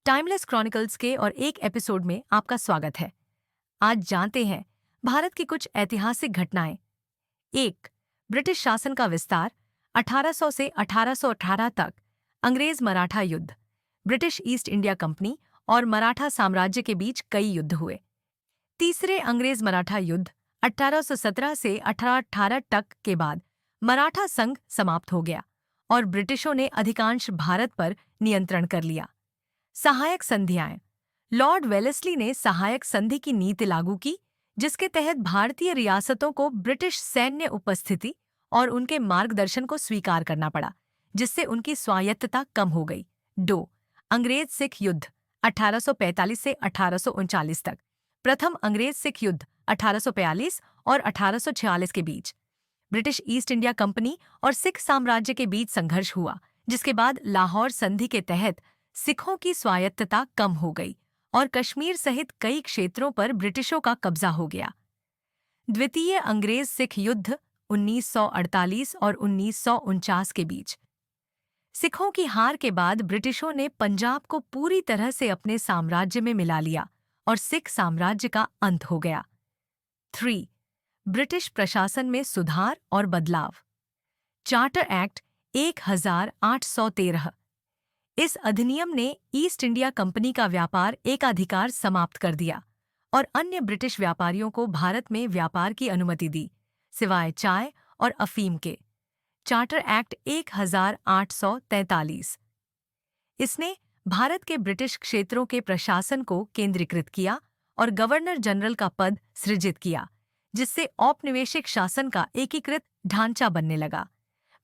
Timeless chronicles के और एक एपिसोड में आपका स्वागत है। आज जानते हैं भारत की कुछ ऐतिहासिक घटनाएं। एक, ब्रिटिश शासन का विस्तार 1800 से 1818 तक। अंग्रेज मराठा युद्ध। ब्रिटिश ईस्ट इंडिया कंपनी और मराठा साम्राज्य के बीच कई युद्ध हुए। तीसरे, अंग्रेज मराठा युद्ध 1817 से 1818 तक के बाद मराठा संघ समाप्त हो गया और ब्रिटिशों ने अधिकांश भारत पर नियंत्रण कर लिया। सहायक संधियाएं। लॉर्ड वेलेस्ली ने सहायक संधि की नीति लागू की, जिसके तहत भारतीय रियासतों को ब्रिटिश सैन्य उपस्थिति और उनके मार्गदर्शन को स्वीकार करना पड़ा, जिससे उनकी स्वायत्तता कम हो गई। 2. अंग्रेज सिख युद्ध 1845 से 1839 तक। प्रथम अंग्रेज सिख युद्ध 1842 और 1846 के बीच ब्रिटिश ईस्ट इंडिया कंपनी और सिख साम्राज्य के बीच संघर्ष हुआ, जिसके बाद लाहौर संधि के तहत सिखों की स्वायत्तता कम हो गई और कश्मीर सहित कई क्षेत्रों पर ब्रिटिशों का कब्जा हो गया। द्वितीय अंग्रेज सिख युद्ध 1948 और 1949 के बीच। सिखों की हार के बाद ब्रिटिशों ने पंजाब को पूरी तरह से अपने साम्राज्य में मिला लिया और सिख साम्राज्य का अंत हो गया। 3. ब्रिटिश प्रशासन में सुधार और बदलाव। Charter act 1813। इस अधिनियम ने ईस्ट इंडिया कंपनी का व्यापार एकाधिकार समाप्त कर दिया और अन्य ब्रिटिश व्यापारियों को भारत में व्यापार की अनुमति दी, सिवाय चाय और अफीम के। Charter act 1843। इसने भारत के ब्रिटिश क्षेत्रों के प्रशासन को केंद्रीकृत किया और गवर्नर जनरल का पद सृजित किया, जिससे औपनिवेशिक शासन का एकीकृत ढांचा बनने लगा।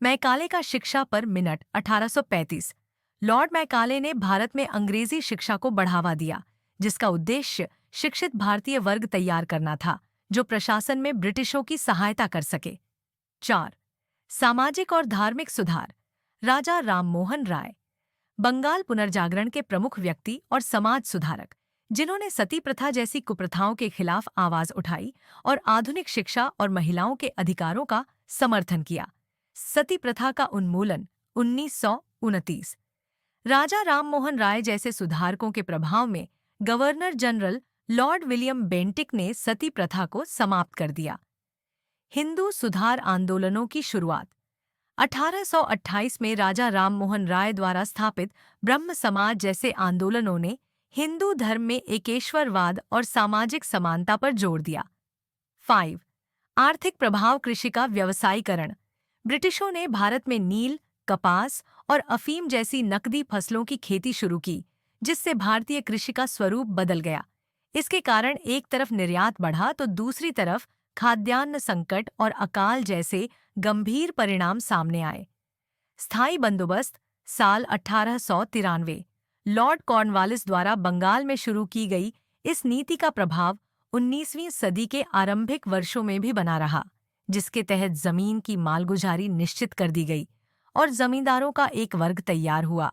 मैकाले का शिक्षा पर मिनट 1835। लॉर्ड मैकाले ने भारत में अंग्रेजी शिक्षा को बढ़ावा दिया, जिसका उद्देश्य शिक्षित भारतीय वर्ग तैयार करना था, जो प्रशासन में ब्रिटिशों की सहायता कर सके। 4. सामाजिक और धार्मिक सुधार। राजा राममोहन राय, बंगाल पुनर्जागरण के प्रमुख व्यक्ति और समाज सुधारक, जिन्होंने सती प्रथा जैसी कुप्रथाओं के खिलाफ आवाज उठाई और आधुनिक शिक्षा और महिलाओं के अधिकारों का समर्थन किया। सती प्रथा का उन्मूलन 1929। राजा राममोहन राय जैसे सुधारकों के प्रभाव में governor general Lord William Bentinck ने सती प्रथा को समाप्त कर दिया। हिंदू सुधार आंदोलनों की शुरुआत। 1828 में राजा राममोहन राय द्वारा स्थापित ब्रह्म समाज जैसे आंदोलनों ने हिंदू धर्म में एकेश्वरवाद और सामाजिक समानता पर जोर दिया। 5. आर्थिक प्रभाव। कृषि का व्यवसायीकरण। ब्रिटिशों ने भारत में नील, कपास और अफीम जैसी नकदी फसलों की खेती शुरू की, जिससे भारतीय कृषि का स्वरूप बदल गया। इसके कारण एक तरफ निर्यात बढ़ा तो दूसरी तरफ खाद्यान्न संकट और अकाल जैसे गंभीर परिणाम सामने आए। स्थायी बंदोबस्त। साल 1893 लॉर्ड कॉर्नवालिस द्वारा बंगाल में शुरू की गई इस नीति का प्रभाव 19वीं सदी के आरंभिक वर्षों में भी बना रहा, जिसके तहत जमीन की मालगुजारी निश्चित कर दी गई और जमींदारों का एक वर्ग तैयार हुआ,